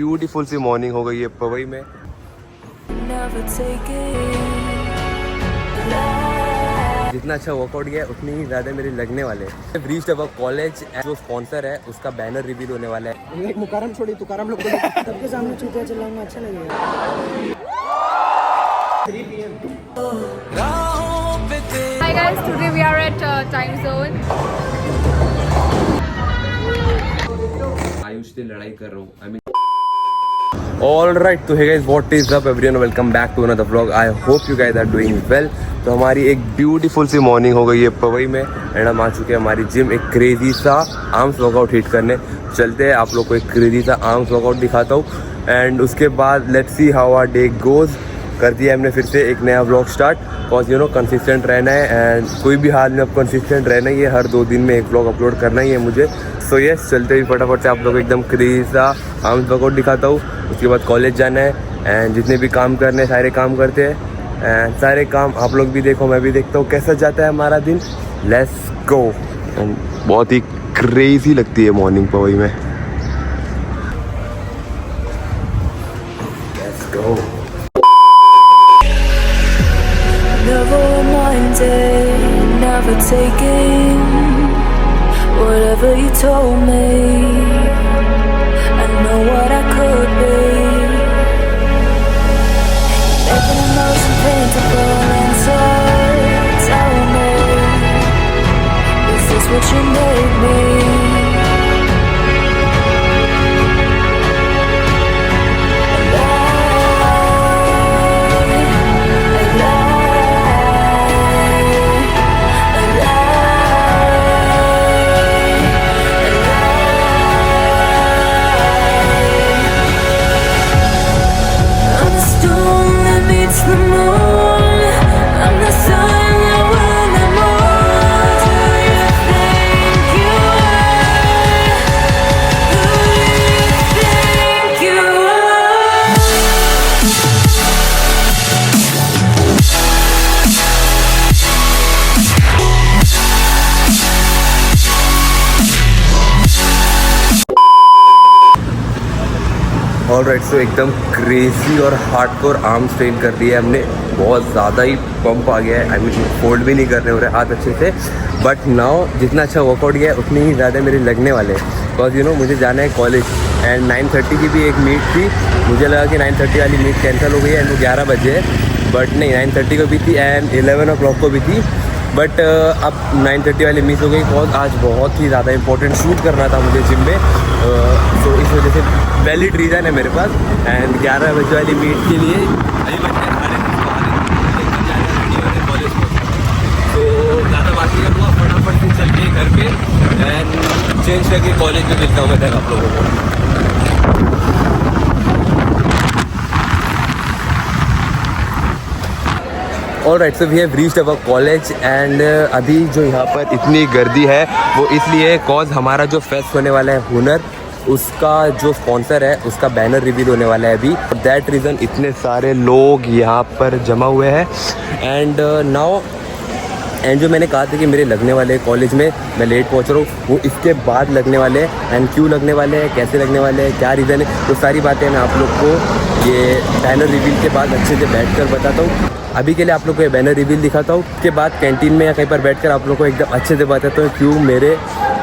Beautiful सी morning हो गई है पवई में। जितना अच्छा वर्कआउट किया है उतनी ही ज़्यादा मेरे लगने वाले हैं। रीच्ड अवर कॉलेज, जो स्पॉन्सर है उसका बैनर रिवील होने वाला है। एक मुकारम छोड़ी तुकारम लोग सबके सामने चूतिया चलाऊंगा, अच्छा लगेगा। 3 PM। Hi guys, today we are at time zone. Ayush से लड़ाई कर रहा हूँ। I mean All right, तो hey guys, what is up everyone? Welcome back to another vlog. I hope you guys are doing well. तो हमारी एक beautiful सी morning हो गई है पवई में एंड हम आ चुके हैं हमारी जिम एक क्रेजी सा आर्म्स वर्कआउट हिट करने। चलते हैं, आप लोग को एक क्रेजी सा आर्म्स वर्कआउट दिखाता हूँ एंड उसके बाद let's see how our day goes. कर दिया हमने फिर से एक नया vlog start, because you know consistent रहना है एंड कोई भी हाल में अब कंसिस्टेंट रहना ही है। हर 2 दिन में एक व्लॉग अपलोड करना ही है मुझे। सो यस, चलते ही फटाफट से आप लोग एकदम क्रेजी सा आर्म्स वर्कआउट दिखाता हूँ। उसके बाद कॉलेज जाना है एंड जितने भी काम करने सारे काम करते हैं एंड सारे काम आप लोग भी देखो, मैं भी देखता हूँ कैसा जाता है हमारा दिन। Let's go. बहुत ही क्रेजी लगती है मॉर्निंग पवई में। Let's go. Never minded, never taking whatever you told me. I know what I could be. Making emotion paintable inside. Tell me, is this what you made me? Alright, so एकदम crazy और hardcore arms train कर लिया है हमने। बहुत ज़्यादा ही pump आ गया है। आई मीन फोल्ड भी नहीं करने हो रहे हाथ अच्छे से, बट नाउ जितना अच्छा वर्कआउट किया है उतनी ही ज़्यादा मेरे लगने वाले हैं। बिकॉज यू नो मुझे जाना है कॉलेज एंड 9:30 की भी एक मीट थी। मुझे लगा कि 9:30 वाली मीट कैंसिल हो गई है एंड वो 11 बजे है, बट नहीं, 9:30 को भी थी एंड 11 o'clock को भी थी, बट अब 9:30 वाली मिस हो गई। बिकॉज आज बहुत ही ज़्यादा इंपॉर्टेंट शूट करना था मुझे जिम में, तो इस वजह से वैलिड रीज़न है मेरे पास। एंड 11 बजे वाली मीट के लिए अभी कॉलेज में, तो ज़्यादा बाकी का हुआ, फटाफट से चल के घर पे एंड चेंज करके कॉलेज में मिलता हूँ मैं तक आप लोगों को। Alright, so we have reached our college and अभी जो यहाँ पर इतनी गर्दी है वो इसलिए कॉज हमारा जो फेस्ट होने वाला है हुनर, उसका जो स्पॉन्सर है उसका बैनर रिवील होने वाला है अभी। दैट रीज़न इतने सारे लोग यहाँ पर जमा हुए हैं एंड नाउ एंड जो मैंने कहा था कि मेरे लगने वाले कॉलेज में मैं लेट पहुँच रहा हूँ, वो इसके बाद लगने वाले हैं। एंड क्यों लगने वाले हैं, कैसे लगने वाले हैं, क्या रीज़न है, तो सारी बातें मैं आप लोग को ये बैनर रिवील के बाद अच्छे से बैठ कर बताता हूँ। अभी के लिए आप लोग को ये बैनर रिवील दिखाता हूँ, उसके बाद कैंटीन में या कहीं पर बैठकर आप लोग को एकदम अच्छे से बताता हूँ क्यों मेरे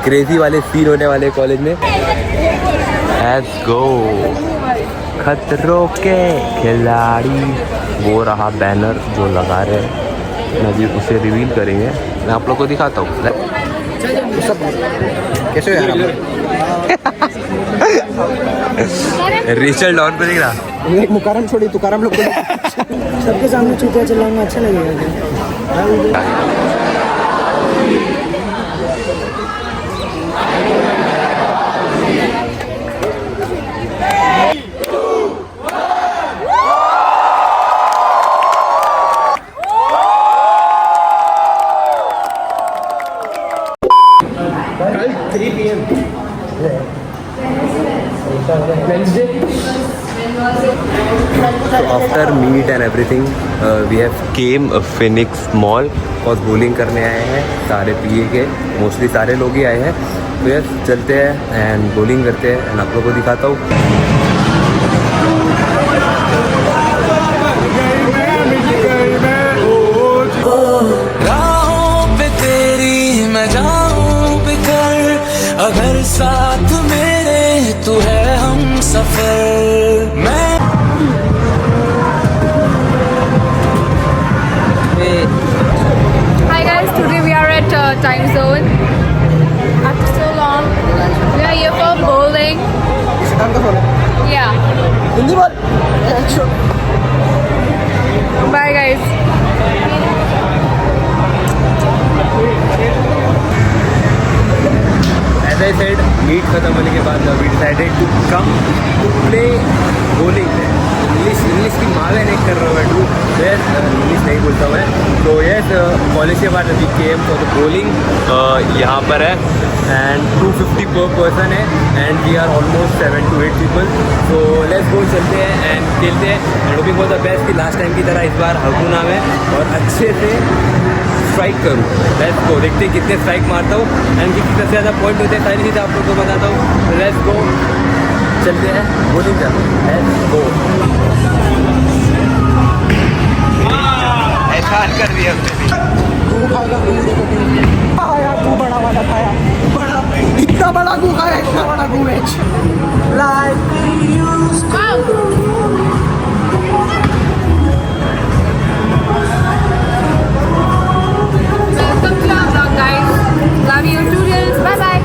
क्रेजी वाले सीन होने वाले कॉलेज में। Let's go. खतरों के खिलाड़ी, वो रहा बैनर जो लगा रहे हैं, अभी उसे रिवील करेंगे, मैं आप लोग को दिखाता हूँ। कैसे रिचल डॉन पे दिख रहा। एक मुकारम छोड़ी तुकारम लोग सबके सामने चूतिया चलाऊंगा, अच्छा लगेगा। कल 3 PM So after meet and everything, we have came Phoenix Mall और bowling करने आए हैं सारे पीए के, मोस्टली सारे लोग ही आए हैं। तो यस, चलते हैं एंड bowling करते हैं एंड आप लोगों को दिखाता हूँ। हिंदी बोल Bye guys. As I said, meet खत्म होने के बाद we decided to come to play bowling. English की मावे नहीं कर रहा हूँ यस इंग्लिश नहीं बोलता मैं तो यस कॉलेज के बाद अभी केम फॉर द बॉलिंग यहाँ पर है एंड 250 पर पर्सन है and we are almost 7 to 8 people तो लेट्स गो चलते हैं एंड खेलते हैं and hoping for the best कि लास्ट टाइम की तरह इस बार हकू नाम है और अच्छे से स्ट्राइक करूँ लेट्स गो देखते हैं कितने स्ट्राइक मारता हूँ एंड कितनी सबसे ज़्यादा पॉइंट होते हैं सारी चीज़ें आप लोग को बताता हूँ लेट्स गो चलते हैं बॉलिंग कर लेट्स गो एहसान कर दिया यार तू बड़ा वाला खाया बड़ा इतना बड़ा गू खाया इतना बड़ा गू match Welcome to our vlog, guys. Love you, tutorials. Bye bye.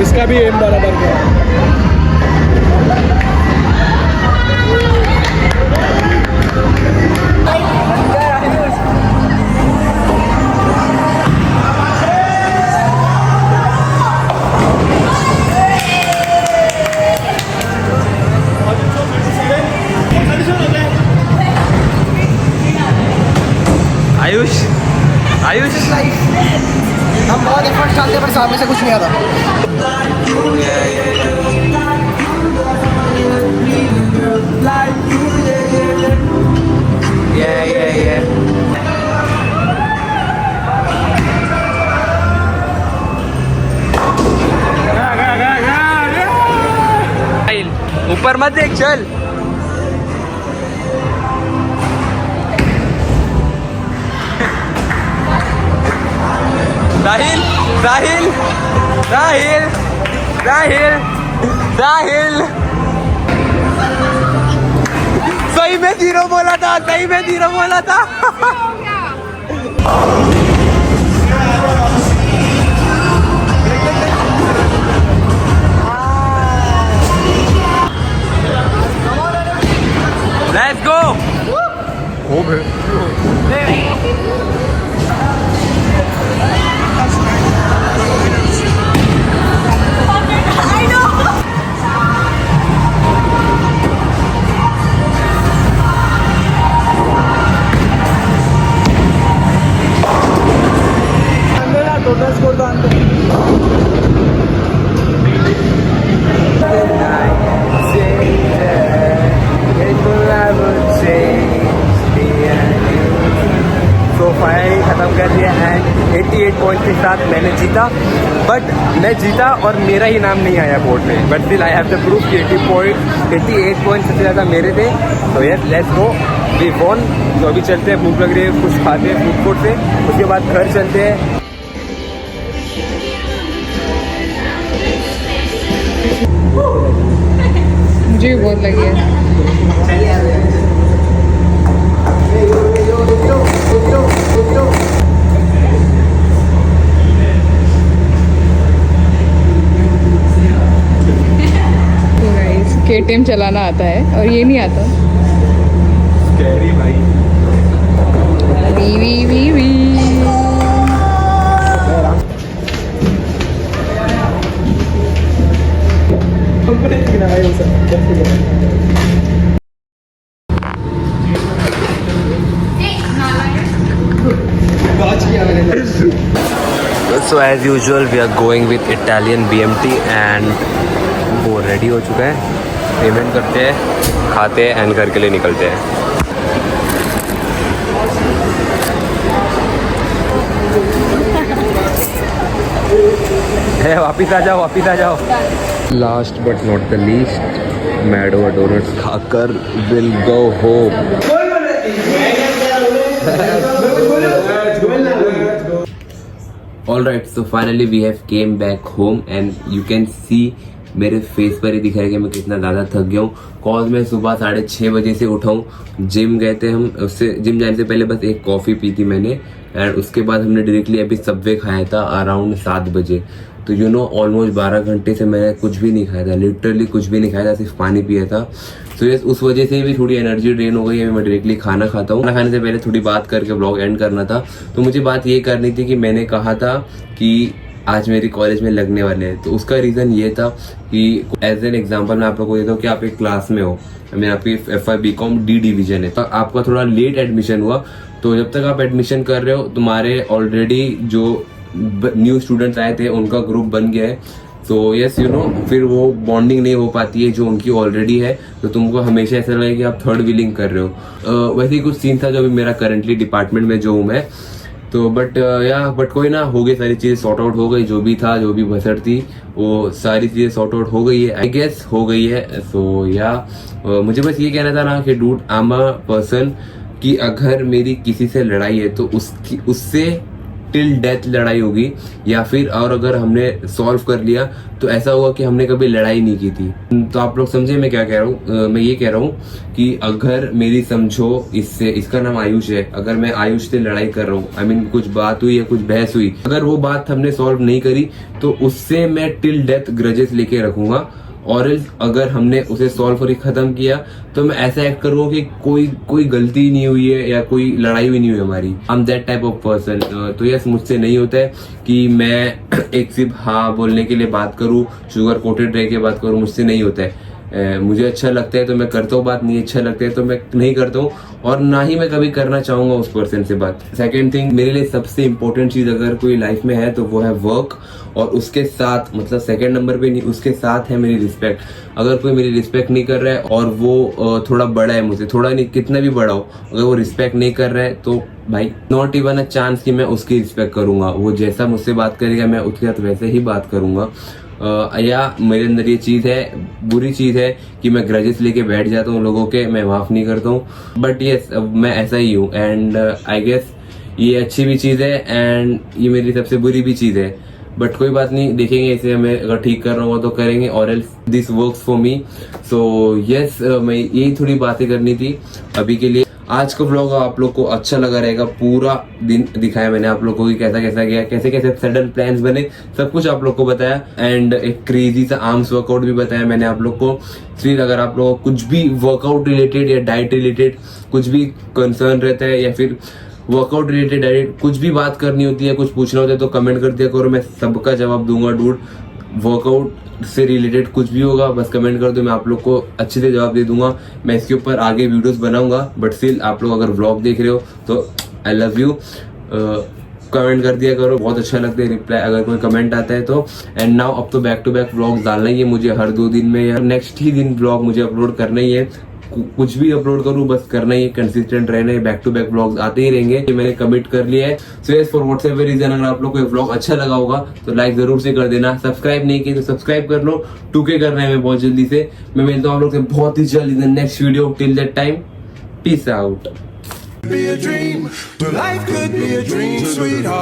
इसका भी एम बराबर गया आयुष आयुष हम बहुत एफर्ट डालते हैं पर सामने से कुछ नहीं आता ऊपर मत देख चल राहिल राहिल राहिल राहिल राहिल सही में 0 बोला था सही में 0 बोला था लेट्स गो हो गए टोटल स्कोर तो अंदर तो फाइनली ख़त्म कर दिया एंड 88 पॉइंट के साथ मैंने जीता बट मैं जीता और मेरा ही नाम नहीं आया बोर्ड में but still I have the proof कि 88 पॉइंट सबसे ज़्यादा मेरे थे तो yes let's go we won तो अभी चलते हैं भूख लग रही है कुछ खाते हैं फूड कोर्ट से उसके बाद घर चलते हैं मुझे भी बहुत लगी है तो गाइस KTM चलाना आता है और ये नहीं आता भाई we we we we So as usual we are going with Italian BMT and वो रेडी हो चुका है पेमेंट करते हैं खाते हैं एंड घर के लिए निकलते हैं वापिस आ जाओ last but not the least Mad Over donuts खाकर will go home all right, so finally we have came back home and you can see मेरे फेस पर ही दिख रहा है कि मैं कितना ज़्यादा थक गया हूँ। कॉज मैं सुबह 6:30 बजे से उठा हूँ, जिम गए थे हम, उससे जिम जाने से पहले बस एक कॉफ़ी पी थी मैंने एंड उसके बाद हमने डायरेक्टली अभी सबवे खाया था अराउंड 7 बजे। तो यू नो ऑलमोस्ट 12 घंटे से मैंने कुछ भी नहीं खाया था, लिटरली कुछ भी नहीं खाया था, सिर्फ पानी पिया था। तो यस, उस वजह से भी थोड़ी एनर्जी ड्रेन हो गई है। मैं डायरेक्टली खाना खाता हूँ। खाना खाने से पहले थोड़ी बात करके व्लॉग एंड करना था। तो मुझे बात ये करनी थी कि मैंने कहा था कि आज मेरी कॉलेज में लगने वाले हैं। तो उसका रीज़न ये था कि एज एन एग्जांपल मैं आप लोगों को देता हूँ कि आप एक क्लास में हो, मैं आपकी FY BCom D डिवीजन है, तो आपका थोड़ा लेट एडमिशन हुआ। तो जब तक आप एडमिशन कर रहे हो, तुम्हारे ऑलरेडी जो न्यू स्टूडेंट्स आए थे उनका ग्रुप बन गया है। तो यस यू नो, फिर वो बॉन्डिंग नहीं हो पाती है जो उनकी ऑलरेडी है। तो तुमको हमेशा ऐसा लगे कि आप थर्ड व्हीलिंग कर रहे हो। वैसे ही कुछ सीन था जो अभी मेरा करंटली डिपार्टमेंट में जो हूँ मैं। तो बट कोई ना, हो गई सारी चीज़ें सॉर्ट आउट हो गई, जो भी था, जो भी बसर थी, वो सारी चीज़ें सॉर्ट आउट हो गई है, आई गेस हो गई है। सो मुझे बस ये कहना था ना कि dude, I am a person कि अगर मेरी किसी से लड़ाई है तो उससे टिल डेथ लड़ाई होगी, या फिर और अगर हमने सॉल्व कर लिया तो ऐसा होगा कि हमने कभी लड़ाई नहीं की थी। तो आप लोग समझे मैं क्या कह रहा हूँ। मैं ये कह रहा हूँ कि अगर मेरी समझो इससे, इसका नाम आयुष है, अगर मैं आयुष से लड़ाई कर रहा हूँ, आई मीन कुछ बात हुई या कुछ बहस हुई, अगर वो बात हमने सॉल्व नहीं करी तो उससे मैं टिल डेथ ग्रजेस लेके रखूंगा। और अगर हमने उसे सॉल्व करके खत्म किया तो मैं ऐसा एक्ट करूंगा कि कोई गलती नहीं हुई है या कोई लड़ाई भी नहीं हुई हमारी। I am that type of person. तो यस, मुझसे नहीं होता है कि मैं एक सिर्फ हाँ बोलने के लिए बात करूं, शुगर कोटेड रह के बात करूं, मुझसे नहीं होता है। मुझे अच्छा लगता है तो मैं करता हूँ बात, नहीं अच्छा लगता है तो मैं नहीं करता हूँ, और ना ही मैं कभी करना चाहूंगा उस पर्सन से बात। सेकेंड थिंग, मेरे लिए सबसे इंपॉर्टेंट चीज अगर कोई लाइफ में है तो वो है वर्क, और उसके साथ, मतलब सेकंड नंबर पे नहीं, उसके साथ है मेरी रिस्पेक्ट। अगर कोई मेरी रिस्पेक्ट नहीं कर रहा है और वो थोड़ा बड़ा है मुझसे, थोड़ा नहीं कितना भी बड़ा हो, अगर वो रिस्पेक्ट नहीं कर रहा है तो भाई नॉट इवन अ चांस कि मैं उसकी रिस्पेक्ट करूंगा। वो जैसा मुझसे बात करेगा मैं उसके साथ वैसे ही बात करूंगा। या मेरे अंदर ये चीज़ है, बुरी चीज़ है कि मैं ग्रजेस लेके बैठ जाता हूँ लोगों के, मैं माफ़ नहीं करता हूँ। बट यस, मैं ऐसा ही हूँ एंड आई गेस ये अच्छी भी चीज़ है एंड ये मेरी सबसे बुरी भी चीज़ है। बट कोई बात नहीं, देखेंगे इसे, हमें अगर ठीक कर रहा हूँ तो करेंगे, और else this works for me. So yes, मैं यही थोड़ी बातें करनी थी अभी के लिए। आज का व्लॉग आप लोग को अच्छा लगा रहेगा, पूरा दिन दिखाया मैंने आप लोग को कि कैसा कैसा गया, कैसे कैसे सडन प्लान्स बने, सब कुछ आप लोग को बताया एंड एक क्रेजी सा आर्म्स वर्कआउट भी बताया मैंने आप लोग को। फिर अगर आप लोग को कुछ भी वर्कआउट रिलेटेड या डाइट रिलेटेड कुछ भी कंसर्न रहता है, या फिर वर्कआउट रिलेटेड डाइट कुछ भी बात करनी होती है, कुछ पूछना होता है, तो कमेंट कर दिया करो, मैं सबका जवाब दूंगा डूड। वर्कआउट से रिलेटेड कुछ भी होगा बस कमेंट कर दो, मैं आप लोग को अच्छे से जवाब दे दूंगा। मैं इसके ऊपर आगे वीडियोस बनाऊंगा, बट स्टिल आप लोग अगर व्लॉग देख रहे हो तो आई लव यू। कमेंट कर दिया करो, बहुत अच्छा लगता है रिप्लाई अगर कोई कमेंट आता है तो। एंड नाउ अब तो बैक टू बैक व्लॉग डालना ही है मुझे, हर 2 दिन में या नेक्स्ट ही दिन व्लॉग मुझे अपलोड करना ही है। कुछ भी अपलोड करूं बस करना ही है, कंसिस्टेंट रहना है, बैक टू बैक व्लॉग्स आते ही रहेंगे, ये मैंने कमिट कर लिया है। So yes, for whatever reason अगर आप लोग को ये व्लॉग अच्छा लगा होगा तो लाइक जरूर से कर देना, सब्सक्राइब नहीं किया तो सब्सक्राइब कर लो, 2K करना है हमें बहुत जल्दी से। मैं मिलता हूँ आप लोग से बहुत ही जल्द in the next video. Till that time, peace out. Be a dream, but life could be a dream, sweetheart.